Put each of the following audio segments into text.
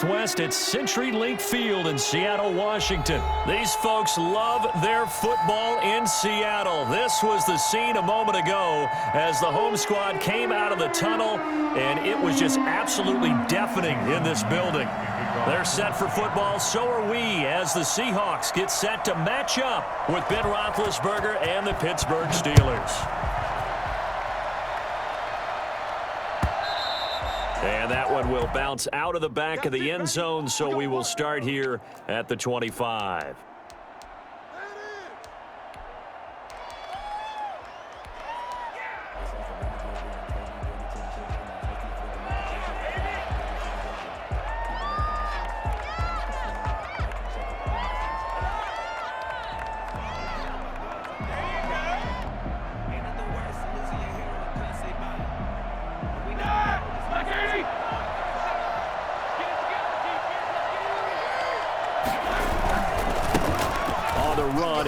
Northwest at CenturyLink Field in Seattle, Washington. These folks love their football in Seattle. This was the scene a moment ago as the home squad came out of the tunnel, and it was just absolutely deafening in this building. They're set for football, so are we, as the Seahawks get set to match up with Ben Roethlisberger and the Pittsburgh Steelers. And that one will bounce out of the back of the end zone, so we will start here at the 25.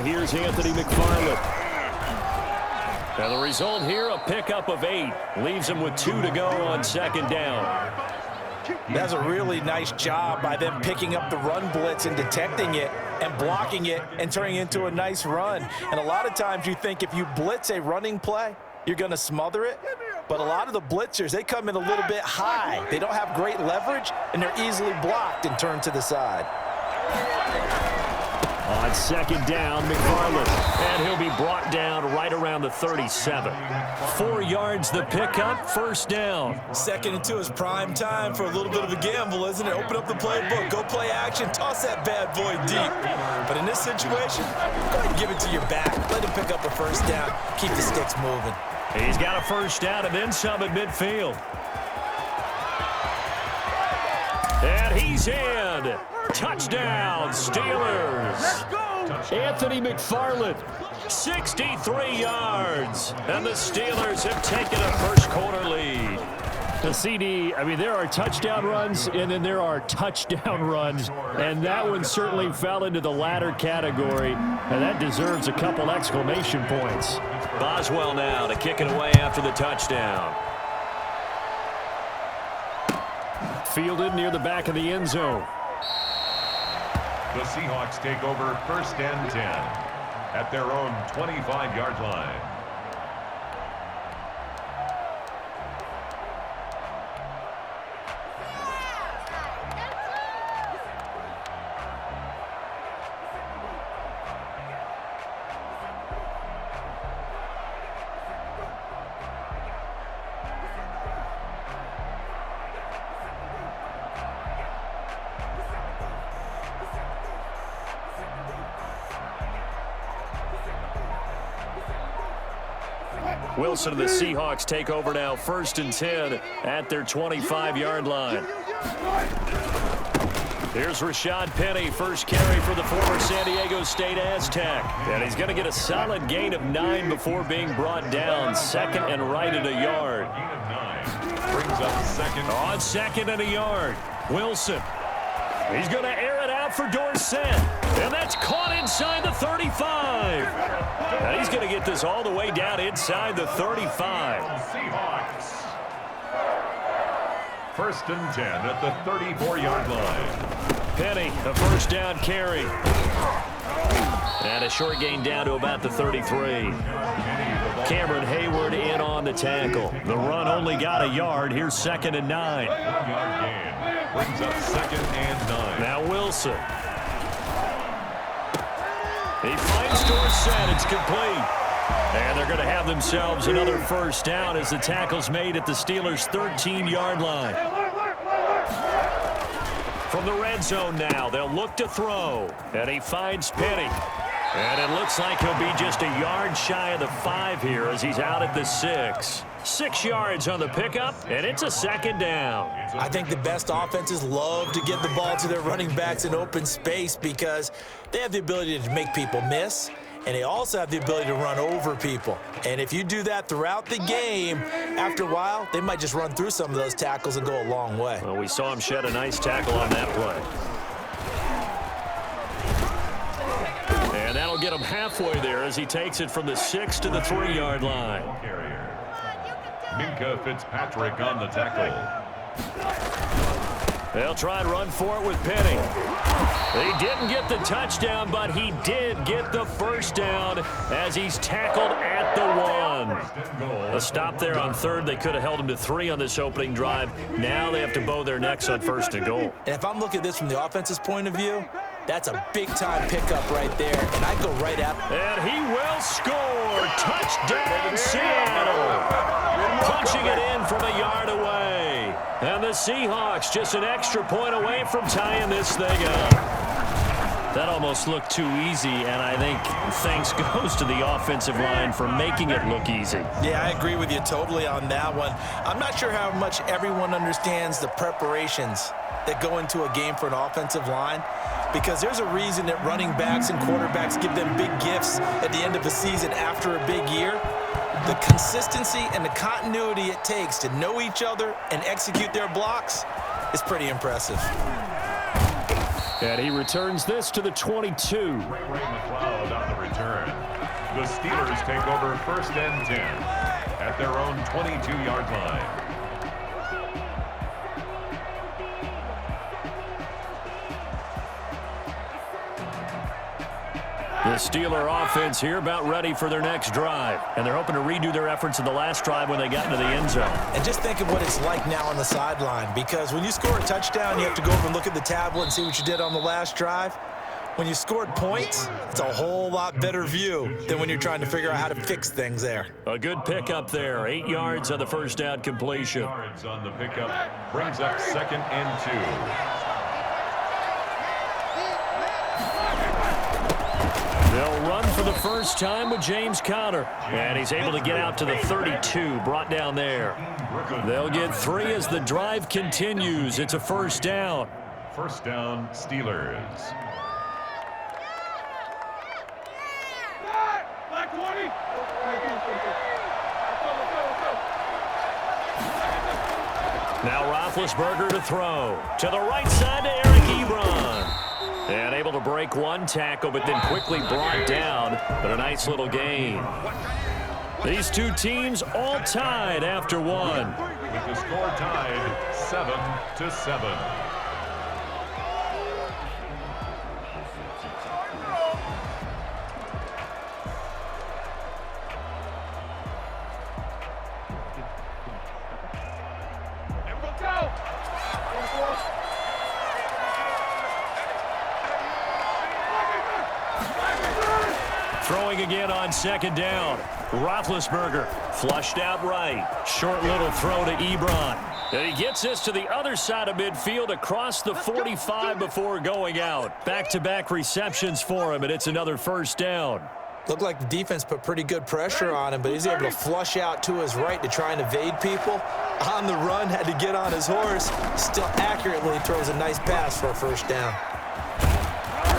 Here's Anthony McFarland. And the result here, a pickup of 8. Leaves him with 2 to go on second down. That's a really nice job by them picking up the run blitz and detecting it and blocking it and turning it into a nice run. And a lot of times you think if you blitz a running play, you're going to smother it. But a lot of the blitzers, they come in a little bit high. They don't have great leverage, and they're easily blocked and turned to the side. On second down, McFarland, and he'll be brought down right around the 37. 4 yards the pickup, first down. 2nd and 2 is prime time for a little bit of a gamble, isn't it? Open up the playbook, go play action, toss that bad boy deep. But in this situation, go ahead and give it to your back. Let him pick up a first down, keep the sticks moving. He's got a first down and then some at midfield. And he's in. Touchdown, Steelers. Anthony McFarland, 63 yards. And the Steelers have taken a first quarter lead. The CD, I mean, there are touchdown runs, and then there are touchdown runs. And that one certainly fell into the latter category. And that deserves a couple exclamation points. Boswell now to kick it away after the touchdown. Fielded near the back of the end zone. The Seahawks take over 1st and 10 at their own 25-yard line. Wilson and the Seahawks take over now, 1st and 10 at their 25-yard line. Here's Rashad Penny, first carry for the former San Diego State Aztec. And he's going to get a solid gain of 9 before being brought down. 2nd and right at a yard. Brings up second. On 2nd and a yard, Wilson. He's going to air it out for Dorsett. And that's caught inside the 35. And he's going to get this all the way down inside the 35. Seahawks. 1st and 10 at the 34-yard line. Penny, a first down carry. And a short gain down to about the 33. Cameron Hayward in on the tackle. The run only got a yard. Here's 2nd and 9. 1-yard gain. Brings up 2nd and 9. Now Wilson. He finds Dorsett. It's complete. And they're going to have themselves another first down as the tackle's made at the Steelers' 13-yard line. From the red zone now, they'll look to throw. And he finds Penny. And it looks like he'll be just a yard shy of the 5 here as he's out at the 6. 6 yards on the pickup, and it's a 2nd down. I think the best offenses love to get the ball to their running backs in open space because they have the ability to make people miss, and they also have the ability to run over people. And if you do that throughout the game, after a while, they might just run through some of those tackles and go a long way. Well, we saw him shed a nice tackle on that play. And that'll get him halfway there as he takes it from the 6 to the 3-yard line. Minkah Fitzpatrick on the tackle. They'll try and run for it with Penny. He didn't get the touchdown, but he did get the first down as he's tackled at the 1. A stop there on third. They could have held him to 3 on this opening drive. Now they have to bow their necks on 1st and goal. And if I'm looking at this from the offense's point of view, that's a big-time pickup right there, and I go right at him. And he will score. Touchdown, Seattle. Punching it in from a yard away. And the Seahawks just an extra point away from tying this thing up. That almost looked too easy, and I think thanks goes to the offensive line for making it look easy. Yeah, I agree with you totally on that one. I'm not sure how much everyone understands the preparations that go into a game for an offensive line, because there's a reason that running backs and quarterbacks give them big gifts at the end of the season after a big year. The consistency and the continuity it takes to know each other and execute their blocks is pretty impressive. And he returns this to the 22. Ray McLeod on the return. The Steelers take over 1st and 10 at their own 22-yard line. The Steeler offense here about ready for their next drive. And they're hoping to redo their efforts in the last drive when they got into the end zone. And just think of what it's like now on the sideline, because when you score a touchdown, you have to go over and look at the tablet and see what you did on the last drive. When you scored points, it's a whole lot better view than when you're trying to figure out how to fix things there. A good pickup there. 8 yards on the first down completion. 8 yards on the pickup brings up 2nd and 2. They'll run for the first time with James Conner. And he's able to get out to the 32, brought down there. They'll get 3 as the drive continues. It's a first down. First down, Steelers. Now Roethlisberger to throw. To the right side to Eric Ebron. And able to break one tackle, but then quickly brought down. But a nice little gain. These two teams all tied after one. With the score tied 7-7. Throwing again on 2nd down. Roethlisberger flushed out right. Short little throw to Ebron. And he gets this to the other side of midfield across the 45 before going out. Back-to-back receptions for him, and it's another first down. Looked like the defense put pretty good pressure on him, but he's able to flush out to his right to try and evade people. On the run, had to get on his horse. Still accurately throws a nice pass for a first down.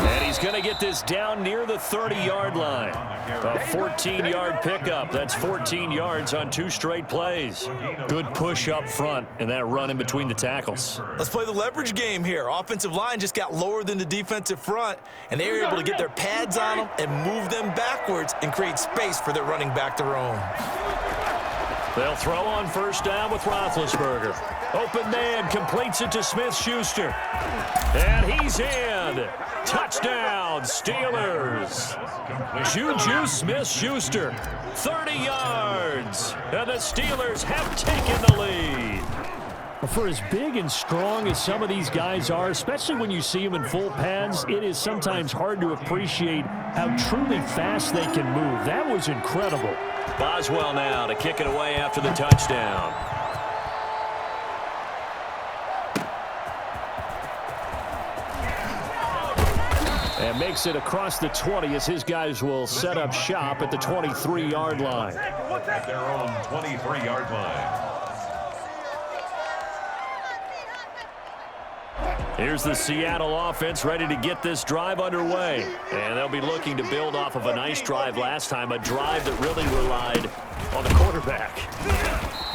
And he's going to get this down near the 30-yard line. A 14-yard pickup. That's 14 yards on 2 straight plays. Good push up front and that run in between the tackles. Let's play the leverage game here. Offensive line just got lower than the defensive front, and they were able to get their pads on them and move them backwards and create space for their running back to roam. They'll throw on first down with Roethlisberger. Open man, completes it to Smith-Schuster. And he's in. Touchdown, Steelers. Juju Smith-Schuster, 30 yards. And the Steelers have taken the lead. For as big and strong as some of these guys are, especially when you see them in full pads, it is sometimes hard to appreciate how truly fast they can move. That was incredible. Boswell now to kick it away after the touchdown. And makes it across the 20 as his guys will set up shop at the 23-yard line. At their own 23-yard line. Here's the Seattle offense ready to get this drive underway. And they'll be looking to build off of a nice drive last time, a drive that really relied on the quarterback.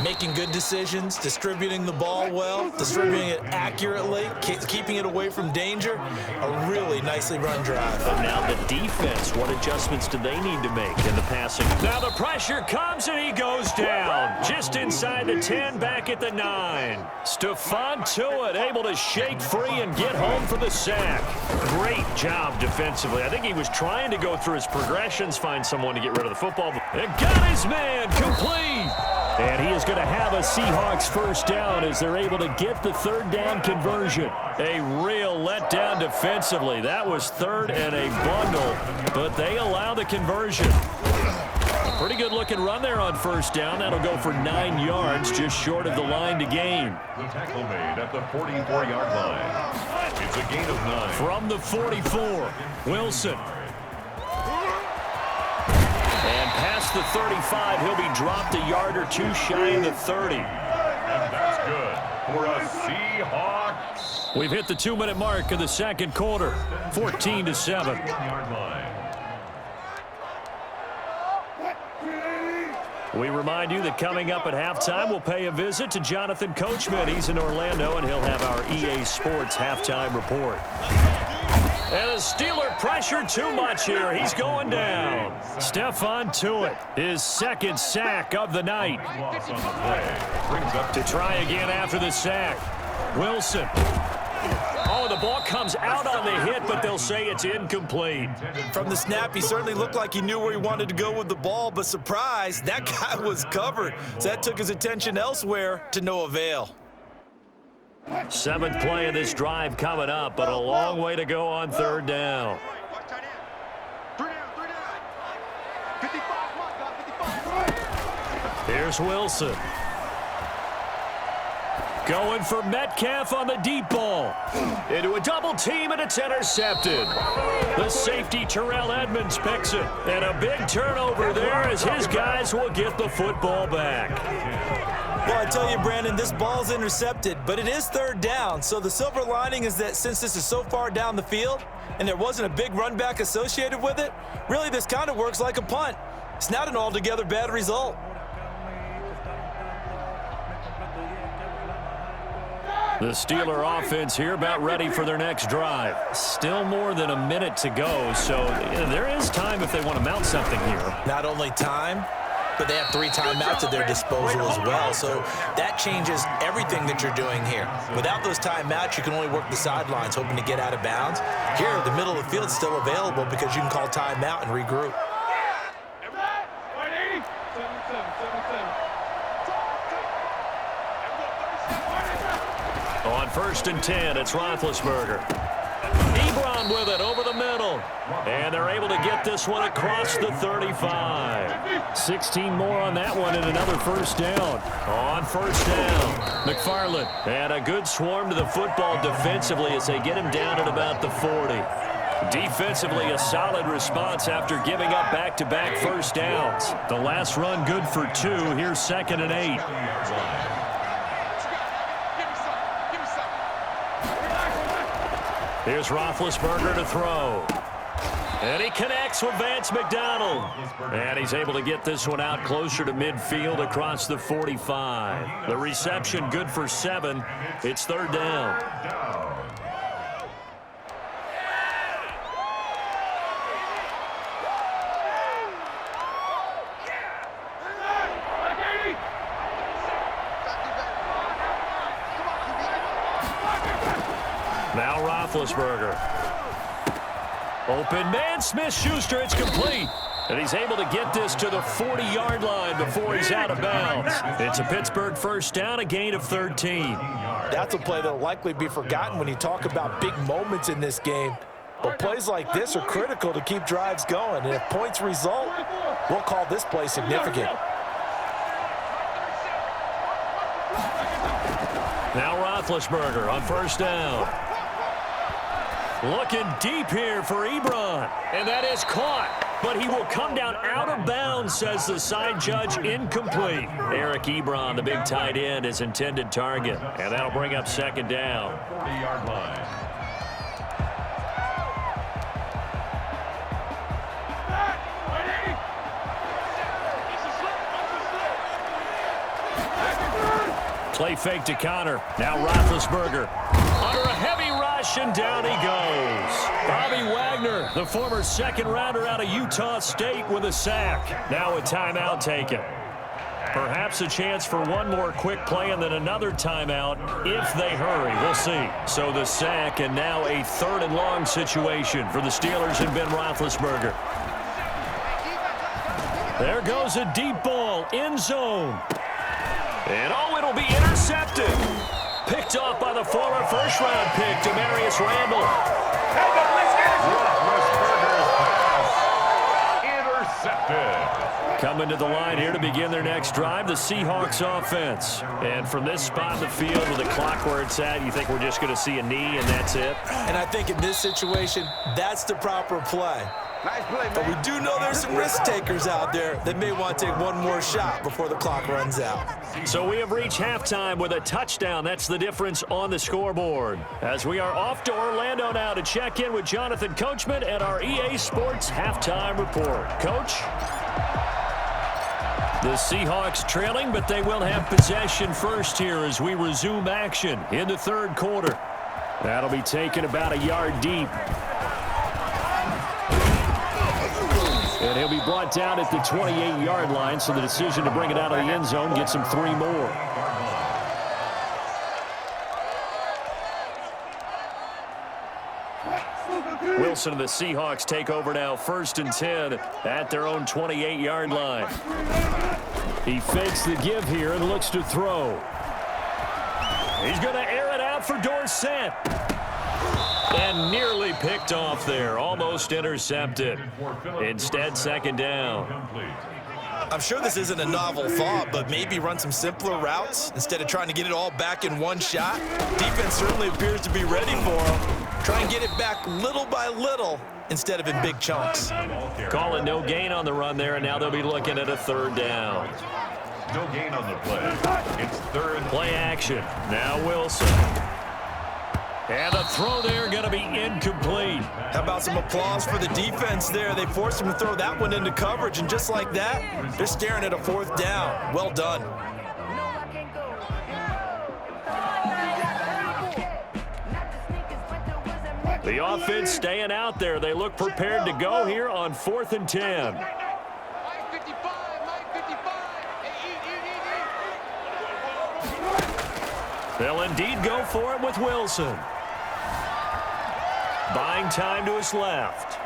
Making good decisions, distributing the ball well, distributing it accurately, keeping it away from danger. A really nicely run drive. But now the defense, what adjustments do they need to make in the passing? Now the pressure comes and he goes down. Just inside the 10, back at the 9. Stephon Tuitt able to shake free and get home for the sack. Great job defensively. I think he was trying to go through his progressions, find someone to get rid of the football. And got his man complete. And he is going to have a Seahawks first down as they're able to get the third down conversion. A real letdown defensively. That was third and a bundle, but they allow the conversion. A pretty good looking run there on first down. That'll go for 9 yards, just short of the line to gain. The tackle made at the 44-yard line. It's a gain of 9. From the 44, Wilson. And past the 35, he'll be dropped a yard or two shy of the 30. And that's good for a Seahawks. We've hit the 2-minute mark of the second quarter, 14-7. We remind you that coming up at halftime, we'll pay a visit to Jonathan Coachman. He's in Orlando, and he'll have our EA Sports halftime report. And the Steeler pressure too much here. He's going down. Stephon Tuitt, his second sack of the night. To try again after the sack. Wilson. Oh, the ball comes out on the hit, but they'll say it's incomplete. From the snap, he certainly looked like he knew where he wanted to go with the ball, but surprise, that guy was covered. So that took his attention elsewhere to no avail. 7th play of this drive coming up, but a long way to go on third down. Here's Wilson. Going for Metcalf on the deep ball. Into a double team, and it's intercepted. The safety, Terrell Edmonds, picks it. And a big turnover there as his guys will get the football back. Well, I tell you, Brandon, this ball's intercepted, but it is third down. So the silver lining is that since this is so far down the field and there wasn't a big run back associated with it, really this kind of works like a punt. It's not an altogether bad result. The Steeler offense here about ready for their next drive. Still more than a minute to go, so there is time if they want to mount something here. Not only time, but they have 3 timeouts at their disposal as well, so that changes everything that you're doing here. Without those timeouts, you can only work the sidelines, hoping to get out of bounds. Here, the middle of the field is still available because you can call timeout and regroup. On 1st and 10, it's Roethlisberger. Ebron with it over the middle. And they're able to get this one across the 35. 16 more on that one and another first down. On first down, McFarland. And a good swarm to the football defensively as they get him down at about the 40. Defensively, a solid response after giving up back-to-back first downs. The last run good for 2. Here's 2nd and 8. Here's Roethlisberger to throw. And he connects with Vance McDonald. And he's able to get this one out closer to midfield across the 45. The reception good for 7. It's third down. Now Roethlisberger. Open man, Smith-Schuster, it's complete. And he's able to get this to the 40-yard line before he's out of bounds. It's a Pittsburgh first down, a gain of 13. That's a play that will likely be forgotten when you talk about big moments in this game. But plays like this are critical to keep drives going. And if points result, we'll call this play significant. Now Roethlisberger on first down. Looking deep here for Ebron. And that is caught. But he will come down out of bounds, says the side judge. Incomplete. Eric Ebron, the big tight end, his intended target. And that'll bring up second down. 40-yard line. Play fake to Connor. Now Roethlisberger. Under a heavy rush, and down he goes. Bobby Wagner, the former second-rounder out of Utah State, with a sack. Now a timeout taken. Perhaps a chance for one more quick play and then another timeout if they hurry. We'll see. So the sack, and now a 3rd and long situation for the Steelers and Ben Roethlisberger. There goes a deep ball, end zone. And it'll be intercepted. Picked off by the former first-round pick, Demarius Randall. Roethlisberger's pass intercepted. Coming to the line here to begin their next drive, the Seahawks offense. And from this spot in the field with the clock where it's at, you think we're just going to see a knee and that's it? And I think in this situation, that's the proper play. Nice play, man. But we do know there's some risk takers out there that may want to take one more shot before the clock runs out. So we have reached halftime with a touchdown. That's the difference on the scoreboard. As we are off to Orlando now to check in with Jonathan Coachman at our EA Sports Halftime Report. Coach? The Seahawks trailing, but they will have possession first here as we resume action in the 3rd quarter. That'll be taken about a yard deep. And he'll be brought down at the 28-yard line, so the decision to bring it out of the end zone gets him 3 more. Wilson and the Seahawks take over now, 1st and 10 at their own 28-yard line. He fakes the give here and looks to throw. He's going to air it out for Dorsett. And nearly picked off there, almost intercepted. Instead, 2nd down. I'm sure this isn't a novel thought, but maybe run some simpler routes instead of trying to get it all back in one shot. Defense certainly appears to be ready for him. Try and get it back little by little instead of in big chunks. Call it no gain on the run there, and now they'll be looking at a 3rd down. No gain on the play. It's 3rd. Play action. Now Wilson. And the throw there going to be incomplete. How about some applause for the defense there? They forced him to throw that one into coverage, and just like that, they're staring at a 4th down. Well done. The offense staying out there. They look prepared to go here on 4th and 10. They'll indeed go for it with Wilson. Buying time to his left.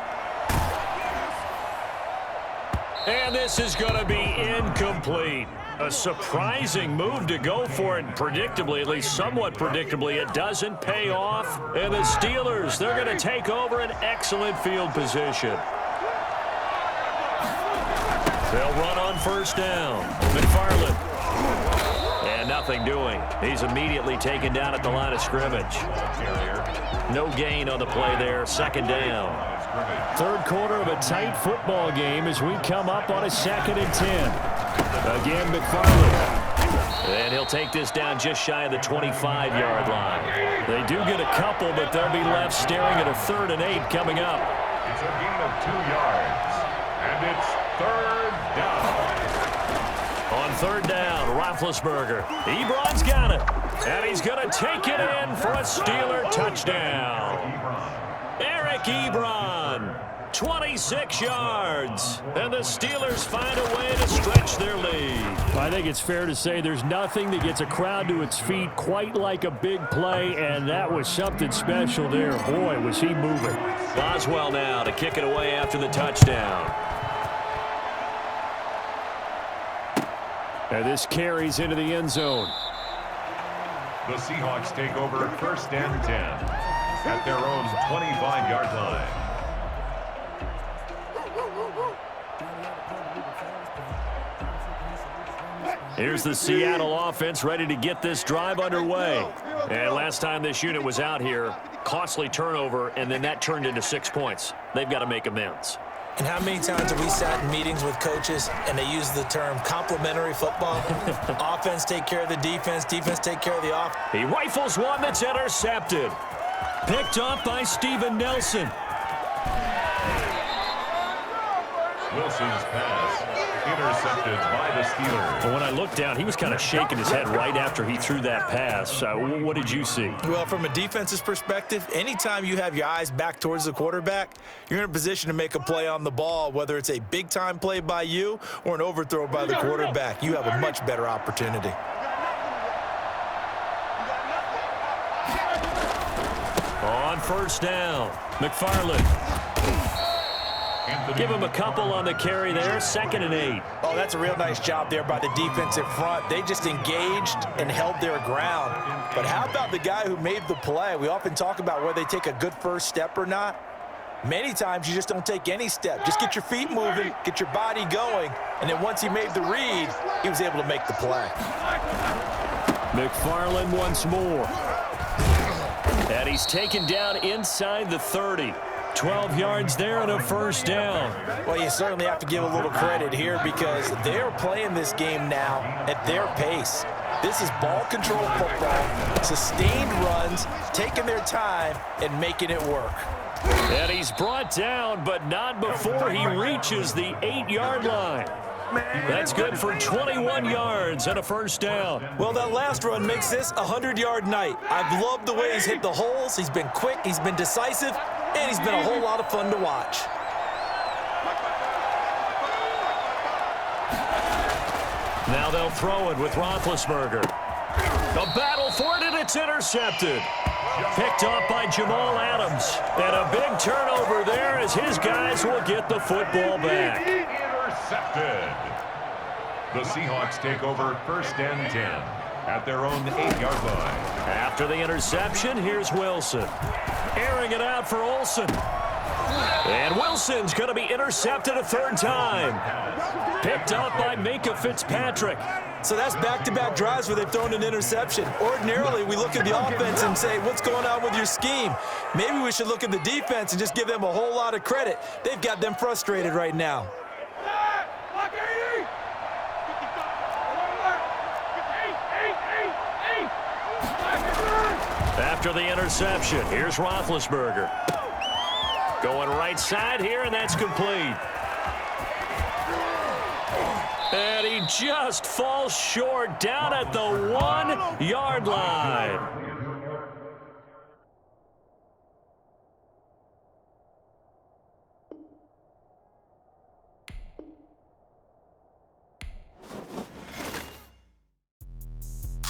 And this is going to be incomplete. A surprising move to go for it, and predictably, at least somewhat predictably, it doesn't pay off. And the Steelers, they're going to take over an excellent field position. They'll run on 1st down. McFarland. And nothing doing. He's immediately taken down at the line of scrimmage. No gain on the play there. 2nd down. 3rd quarter of a tight football game as we come up on a 2nd and 10. Again, McFarland. And he'll take this down just shy of the 25-yard line. They do get a couple, but they'll be left staring at a 3rd and 8 coming up. It's a gain of 2 yards. And it's 3rd down. On 3rd down, Roethlisberger. Ebron's got it. And he's going to take it in for a Steeler touchdown. Eric Ebron, 26 yards. And the Steelers find a way to stretch their lead. I think it's fair to say there's nothing that gets a crowd to its feet quite like a big play, and that was something special there. Boy, was he moving. Boswell now to kick it away after the touchdown. And this carries into the end zone. The Seahawks take over 1st and 10 at their own 25-yard line. Here's the Seattle offense ready to get this drive underway. And last time this unit was out here, costly turnover, and then that turned into 6 points. They've got to make amends. And how many times have we sat in meetings with coaches and they use the term complementary football? Offense take care of the defense, defense take care of the offense. He rifles one that's intercepted. Picked off by Steven Nelson. Wilson's pass Intercepted by the Steelers. Well, when I looked down, he was kind of shaking his head right after he threw that pass. What did you see? Well, from a defense's perspective, anytime you have your eyes back towards the quarterback, you're in a position to make a play on the ball, whether it's a big-time play by you or an overthrow by the quarterback. You have a much better opportunity. On first down, McFarland. Give him a couple on the carry there, 2nd and 8. Oh, that's a real nice job there by the defensive front. They just engaged and held their ground. But how about the guy who made the play? We often talk about whether they take a good first step or not. Many times you just don't take any step. Just get your feet moving, get your body going, and then once he made the read, he was able to make the play. McFarland once more. And he's taken down inside the 30. 12 yards there and a first down. Well, you certainly have to give a little credit here because they're playing this game now at their pace. This is ball control football, sustained runs, taking their time and making it work. And he's brought down, but not before he reaches the 8-yard line. That's good for 21 yards and a first down. Well, that last run makes this a 100-yard night. I've loved the way he's hit the holes. He's been quick, he's been decisive, and he's been a whole lot of fun to watch. Now they'll throw it with Roethlisberger. The battle for it, and it's intercepted. Picked up by Jamal Adams. And a big turnover there as his guys will get the football back. Intercepted. The Seahawks take over 1st and 10 at their own 8-yard line. After the interception, here's Wilson. Airing it out for Olsen. And Wilson's going to be intercepted a 3rd time. Picked up by Minkah Fitzpatrick. So that's back-to-back drives where they've thrown an interception. Ordinarily, we look at the offense and say, what's going on with your scheme? Maybe we should look at the defense and just give them a whole lot of credit. They've got them frustrated right now. After the interception, here's Roethlisberger. Going right side here, and that's complete. And he just falls short down at the 1-yard line.